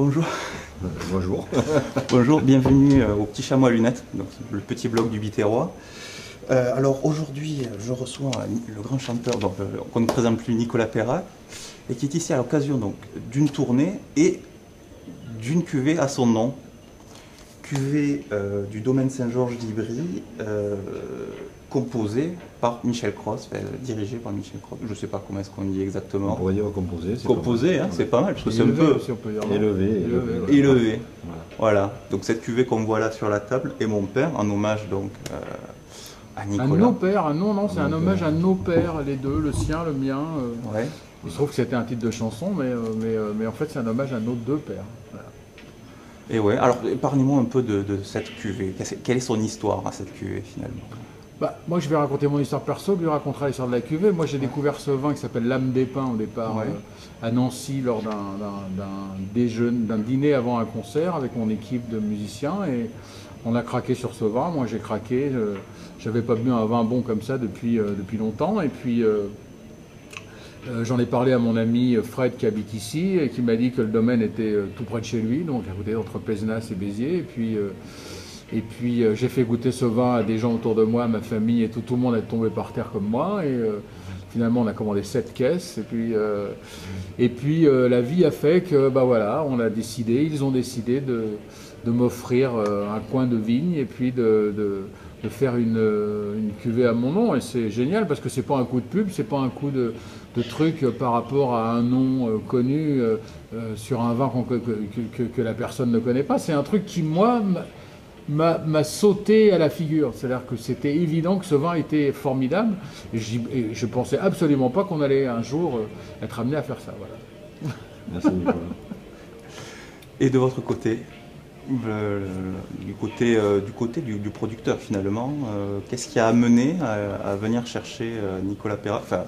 Bonjour. Bonjour. Bonjour, bienvenue au Petit Chamois à Lunettes, donc le petit blog du Biterrois. Alors aujourd'hui, je reçois le grand chanteur, donc qu'on ne présente plus, Nicolas Perrac, et qui est ici à l'occasion donc d'une tournée et d'une cuvée à son nom. Cuvée du domaine Saint-Georges d'Ivry, composée par Michel Cross, dirigée par Michel Cross. Je ne sais pas comment est-ce qu'on dit exactement. On pourrait dire composé. Composé, hein, c'est pas mal, parce que c'est un peu élevé. Voilà. Donc cette cuvée qu'on voit là sur la table est mon père, en hommage donc à Nicolas. Un nos pères, non, c'est un hommage à nos pères, les deux, le sien, le mien. Ouais. Il se trouve que c'était un titre de chanson, mais en fait c'est un hommage à nos deux pères. Voilà. Et ouais, alors parlez-moi un peu de cette cuvée. Quelle est son histoire à cette cuvée finalement? Moi je vais raconter mon histoire perso, lui racontera l'histoire de la cuvée. Moi j'ai découvert ce vin qui s'appelle l'âme des pins au départ à Nancy lors d'un dîner avant un concert avec mon équipe de musiciens et on a craqué sur ce vin. Moi j'ai craqué, j'avais pas bu un vin bon comme ça depuis longtemps et puis j'en ai parlé à mon ami Fred qui habite ici et qui m'a dit que le domaine était tout près de chez lui, donc à côté entre Pézenas et Béziers. Et puis j'ai fait goûter ce vin à des gens autour de moi, ma famille, et tout le monde est tombé par terre comme moi. Et finalement on a commandé 7 caisses. Et puis la vie a fait que ils ont décidé de m'offrir un coin de vigne et puis de faire une cuvée à mon nom. Et c'est génial parce que c'est pas un coup de pub, c'est pas un coup de truc par rapport à un nom connu sur un vin que la personne ne connaît pas. C'est un truc qui, moi, m'a sauté à la figure. C'est-à-dire que c'était évident que ce vin était formidable. Et je pensais absolument pas qu'on allait un jour être amené à faire ça. Voilà. Merci Nicolas. Et de votre côté, du côté du producteur finalement, qu'est-ce qui a amené à venir chercher Nicolas Perrac, enfin,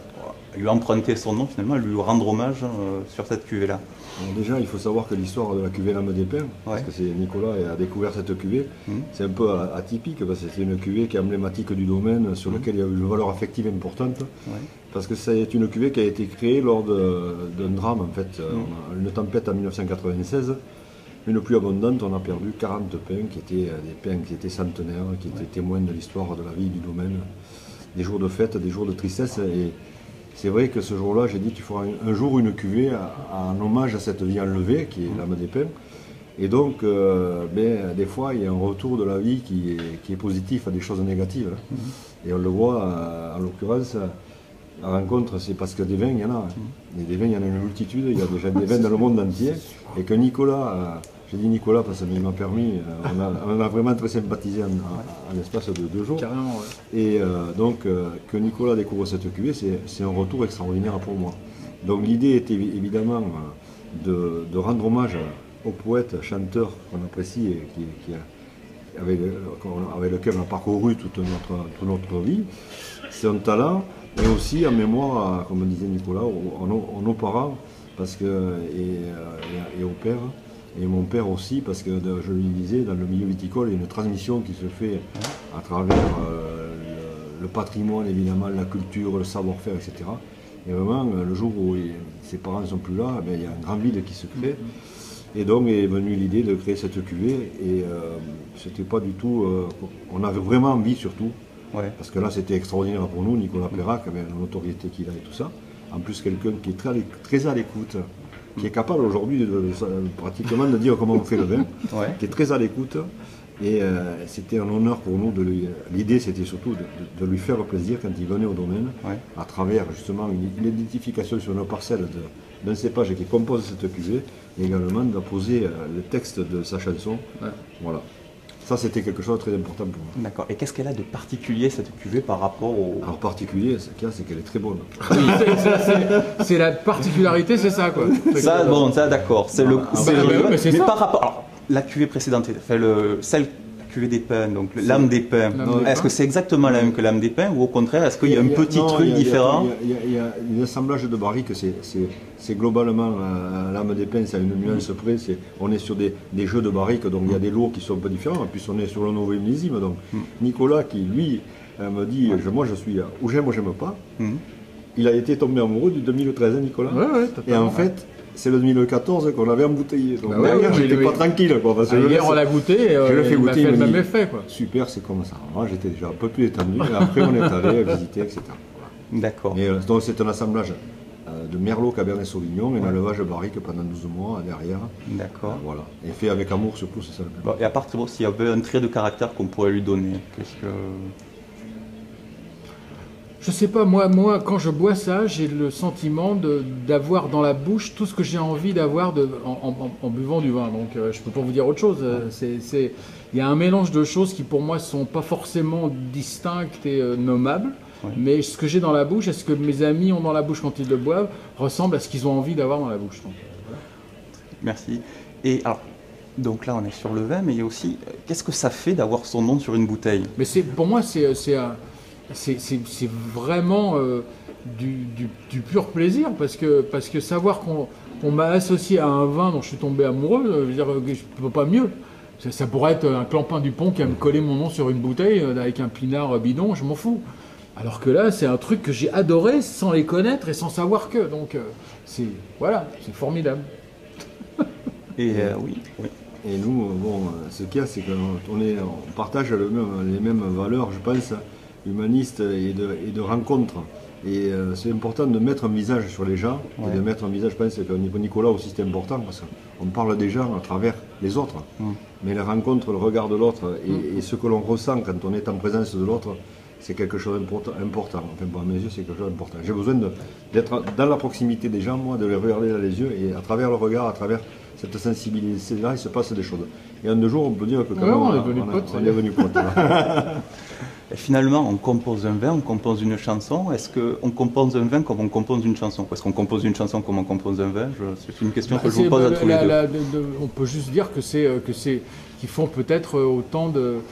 à lui emprunter son nom finalement, à lui rendre hommage sur cette cuvée-là? Alors déjà, il faut savoir que l'histoire de la cuvée L'âme des pins, parce que c'est Nicolas qui a découvert cette cuvée, c'est un peu atypique parce que c'est une cuvée qui est emblématique du domaine, sur laquelle il y a eu une valeur affective importante, parce que c'est une cuvée qui a été créée lors d'un drame en fait, une tempête en 1996. Une pluie abondante, on a perdu 40 pins qui étaient des pins qui étaient centenaires, qui étaient témoins de l'histoire de la vie du domaine, des jours de fête, des jours de tristesse. Et c'est vrai que ce jour-là, j'ai dit tu feras un jour une cuvée en hommage à cette vie enlevée qui est l'âme des pins. Et donc, des fois, il y a un retour de la vie qui est positif à des choses négatives. Et on le voit, en l'occurrence, la rencontre, c'est parce que des vins, il y en a. Et des vins, il y en a une multitude, il y a déjà des vins dans le monde entier. Et que Nicolas, j'ai dit Nicolas parce qu'il m'a permis, on a vraiment très sympathisé en l'espace de 2 jours. Carrément, ouais. Et donc, que Nicolas découvre cette cuvée, c'est un retour extraordinaire pour moi. Donc l'idée était évidemment de rendre hommage au poète, chanteur qu'on apprécie et avec lequel on a parcouru toute notre vie, son talent, mais aussi en mémoire, comme disait Nicolas, à nos parents et au père. Et mon père aussi, parce que je lui disais, dans le milieu viticole, il y a une transmission qui se fait à travers le patrimoine, évidemment, la culture, le savoir-faire, etc. Et vraiment, le jour où ses parents ne sont plus là, il y a un grand vide qui se crée. Et donc est venue l'idée de créer cette cuvée. Et c'était pas du tout... on avait vraiment envie, surtout, parce que là, c'était extraordinaire pour nous, Nicolas Perrac, avec la notoriété qu'il a et tout ça. En plus, quelqu'un qui est très à l'écoute, qui est capable aujourd'hui pratiquement de dire comment on fait le vin, qui est très à l'écoute. Et c'était un honneur pour nous de lui. L'idée, c'était surtout de lui faire plaisir quand il venait au domaine, à travers justement une identification sur nos parcelles d'un cépage qui compose cette cuvée, et également d'apposer le texte de sa chanson. Voilà. Ça, c'était quelque chose de très important pour moi. D'accord. Et qu'est-ce qu'elle a de particulier, cette cuvée, par rapport au... Alors, particulier, ce qu'il y a, c'est qu'elle est très bonne. Oui, c'est la particularité, c'est ça, quoi. Ça, bon, ça, d'accord. C'est mais ça. Par rapport... Alors, la cuvée précédente, celle cuvée des pins, donc l'âme des pins, est-ce que c'est exactement la même que l'âme des pins, ou au contraire, est-ce qu'il y a un petit truc différent? Il y a un assemblage de barriques, c'est globalement l'âme des pins, ça a une nuance près, on est sur des jeux de barriques, donc il y a des lots qui sont un peu différents, en plus on est sur le nouveau millésime, donc Nicolas qui lui me dit, moi je suis ou j'aime ou j'aime pas, il a été tombé amoureux du 2013, Nicolas, et en fait, c'est le 2014 qu'on avait embouteillé. Donc derrière, j'étais pas tranquille. Quoi, parce que hier, on l'a goûté, je le fais il m'a goûter, fait le même effet. Quoi. Super, c'est comme ça. Moi, j'étais déjà un peu plus étendu. Et après, on est allé visiter, etc. Voilà. D'accord. Donc, c'est un assemblage de Merlot, Cabernet Sauvignon, et un élevage barrique pendant 12 mois derrière. D'accord. Voilà. Et fait avec amour, surtout, c'est ça le plus. Bon, et à part s'il y avait un trait de caractère qu'on pourrait lui donner, qu'est-ce que... Je sais pas, moi, quand je bois ça, j'ai le sentiment d'avoir dans la bouche tout ce que j'ai envie d'avoir en buvant du vin. Donc, je peux pas vous dire autre chose. Il y a un mélange de choses qui, pour moi, sont pas forcément distinctes et nommables. Ouais. Mais ce que j'ai dans la bouche, est-ce que mes amis ont dans la bouche quand ils le boivent, ressemble à ce qu'ils ont envie d'avoir dans la bouche. Donc, voilà. Merci. Et alors, donc là, on est sur le vin, mais il y a aussi, qu'est-ce que ça fait d'avoir son nom sur une bouteille? Mais pour moi, c'est vraiment du pur plaisir, parce que savoir qu'on m'a associé à un vin dont je suis tombé amoureux, je veux dire, je ne peux pas mieux. Ça pourrait être un Clampin Dupont qui a me collé mon nom sur une bouteille avec un pinard bidon, je m'en fous. Alors que là, c'est un truc que j'ai adoré sans les connaître et sans savoir que. Donc, c'est formidable. Et oui. Et nous, bon, ce qu'il y a, c'est qu'on partage les mêmes valeurs, je pense, humanistes et de rencontres. Et c'est important de mettre un visage sur les gens, ouais. Et de mettre un visage, je pense que Nicolas aussi c'est important, parce qu'on parle des gens à travers les autres. Mais la rencontre, le regard de l'autre et ce que l'on ressent quand on est en présence de l'autre, c'est quelque chose d'important. Enfin, pour mes yeux, c'est quelque chose d'important. J'ai besoin d'être dans la proximité des gens, moi, de les regarder dans les yeux, et à travers le regard, à travers cette sensibilité-là, il se passe des choses. Et en 2 jours, on peut dire que quand on est devenu potes. Et finalement, on compose un vin, on compose une chanson. Est-ce qu'on compose un vin comme on compose une chanson? Est-ce qu'on compose une chanson comme on compose un vin? C'est une question que je vous pose à tous les deux. On peut juste dire qu'ils font peut-être autant de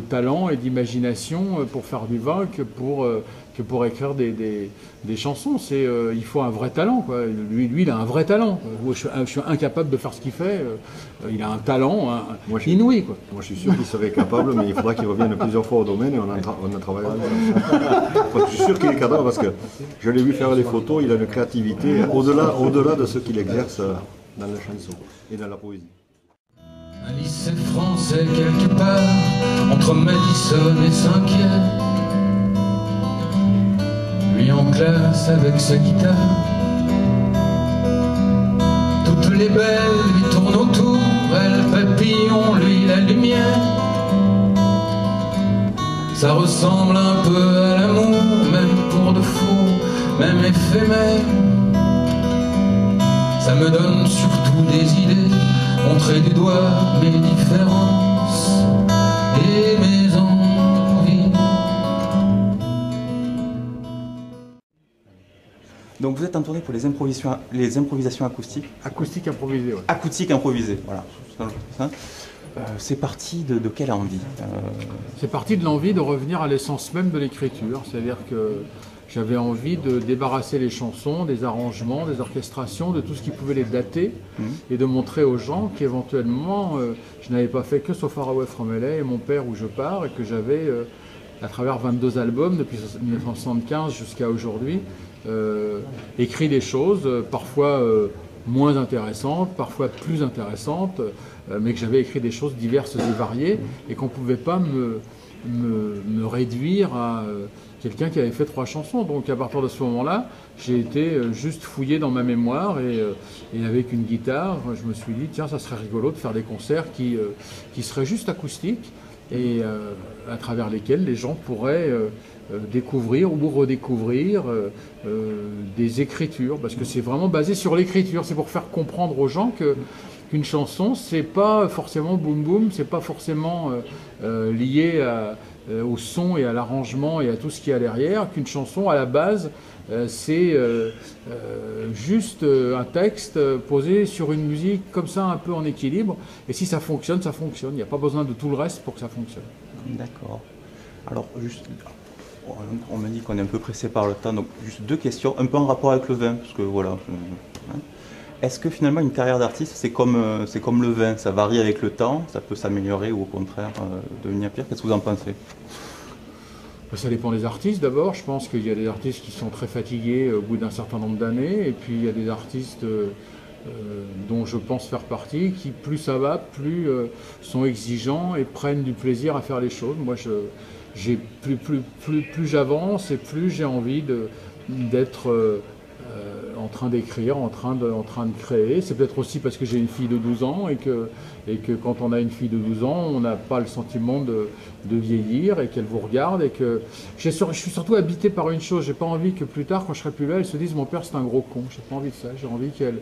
talent et d'imagination pour faire du vin que pour écrire des chansons. Il faut un vrai talent, quoi. Lui, il a un vrai talent. Je suis incapable de faire ce qu'il fait. Il a un talent inouï, quoi. Moi, je suis sûr qu'il serait capable, mais il faudra qu'il revienne plusieurs fois au domaine et on a travaillé. Je suis sûr qu'il est capable parce que je l'ai vu faire des photos. Il a une créativité au-delà de ce qu'il exerce dans la chanson et dans la poésie. Un lycée français quelque part entre Madison et Saint-Pierre. Lui en classe avec sa guitare. Toutes les belles lui tournent autour, elle papillon, lui la lumière. Ça ressemble un peu à l'amour, même pour de faux, même éphémère. Ça me donne surtout des idées, montrer du doigt mes différences et mes envies. Donc vous êtes en tournée pour les improvisations acoustiques. Acoustique improvisée, ouais. Acoustique improvisée, voilà. C'est parti de quelle envie? C'est parti de l'envie de revenir à l'essence même de l'écriture, c'est-à-dire que j'avais envie de débarrasser les chansons, des arrangements, des orchestrations, de tout ce qui pouvait les dater et de montrer aux gens qu'éventuellement je n'avais pas fait que So Far Away From LA et Mon Père Où Je Pars, et que j'avais, à travers 22 albums depuis 1975 jusqu'à aujourd'hui, écrit des choses parfois moins intéressantes, parfois plus intéressantes, mais que j'avais écrit des choses diverses et variées et qu'on ne pouvait pas me réduire à quelqu'un qui avait fait 3 chansons. Donc à partir de ce moment-là, j'ai été juste fouillé dans ma mémoire et avec une guitare, je me suis dit tiens, ça serait rigolo de faire des concerts qui seraient juste acoustiques et à travers lesquels les gens pourraient découvrir ou redécouvrir des écritures, parce que c'est vraiment basé sur l'écriture. C'est pour faire comprendre aux gens qu'une chanson, c'est pas forcément boum boum, c'est pas forcément lié au son et à l'arrangement et à tout ce qu'il y a derrière, qu'une chanson à la base c'est juste un texte posé sur une musique comme ça, un peu en équilibre, et si ça fonctionne, ça fonctionne. Il n'y a pas besoin de tout le reste pour que ça fonctionne. D'accord. Alors juste, on me dit qu'on est un peu pressé par le temps, donc juste 2 questions, un peu en rapport avec le vin, parce que voilà. Est-ce que finalement une carrière d'artiste, c'est comme le vin, ça varie avec le temps, ça peut s'améliorer ou au contraire devenir pire? Qu'est-ce que vous en pensez? Ça dépend des artistes d'abord. Je pense qu'il y a des artistes qui sont très fatigués au bout d'un certain nombre d'années, et puis il y a des artistes dont je pense faire partie, qui plus ça va, plus sont exigeants et prennent du plaisir à faire les choses. Moi, plus j'avance et plus j'ai envie d'être en train d'écrire, en train de créer. C'est peut-être aussi parce que j'ai une fille de 12 ans et que quand on a une fille de 12 ans, on n'a pas le sentiment de vieillir et qu'elle vous regarde et que je suis surtout habité par une chose. J'ai pas envie que plus tard, quand je serai plus là, elle se dise mon père c'est un gros con. J'ai pas envie de ça. J'ai envie qu'elle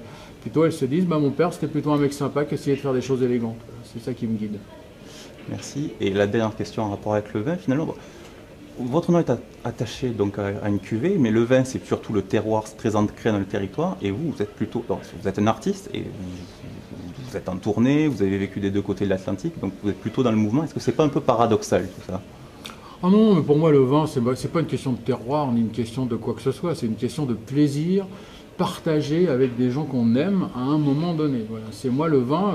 se dise mon père c'était plutôt un mec sympa qui essayait de faire des choses élégantes. C'est ça qui me guide. Merci. Et la dernière question en rapport avec le vin, finalement. Votre nom est attaché donc à une cuvée, mais le vin c'est surtout le terroir, c'est très ancré dans le territoire, et vous êtes plutôt, vous êtes un artiste, et vous êtes en tournée, vous avez vécu des deux côtés de l'Atlantique, donc vous êtes plutôt dans le mouvement. Est-ce que c'est pas un peu paradoxal tout ça? Ah non, mais pour moi le vin c'est pas une question de terroir, ni une question de quoi que ce soit, c'est une question de plaisir partagé avec des gens qu'on aime à un moment donné. Voilà. C'est moi le vin,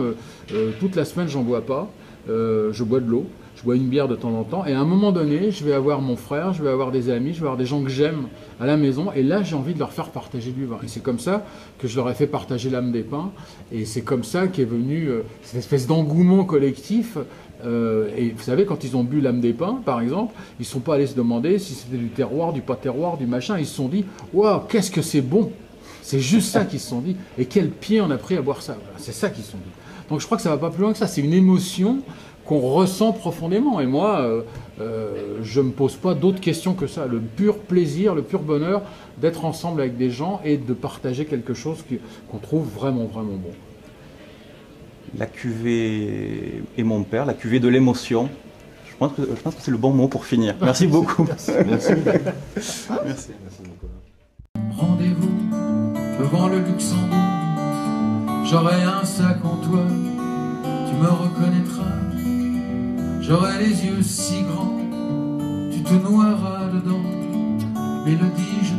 toute la semaine j'en bois pas, je bois de l'eau. Je bois une bière de temps en temps et à un moment donné, je vais avoir mon frère, je vais avoir des amis, je vais avoir des gens que j'aime à la maison et là, j'ai envie de leur faire partager du vin. Et c'est comme ça que je leur ai fait partager l'âme des pins et c'est comme ça qu'est venu cette espèce d'engouement collectif. Et vous savez, quand ils ont bu l'âme des pins, par exemple, ils ne sont pas allés se demander si c'était du terroir, du pas terroir, du machin. Ils se sont dit « Waouh, qu'est-ce que c'est bon !» C'est juste ça qu'ils se sont dit. Et quel pied on a pris à boire ça. Voilà, c'est ça qu'ils se sont dit. Donc je crois que ça ne va pas plus loin que ça. C'est une émotion qu'on ressent profondément. Et moi, je ne me pose pas d'autres questions que ça. Le pur plaisir, le pur bonheur d'être ensemble avec des gens et de partager quelque chose qu'on trouve vraiment, vraiment bon. La cuvée et mon père, la cuvée de l'émotion. Je pense que c'est le bon mot pour finir. Merci beaucoup. Merci. Merci. Merci Nicolas. Rendez-vous devant le Luxembourg. J'aurai un sac en toile, tu me reconnaîtras. J'aurai les yeux si grands, tu te noieras dedans. Mélodie, je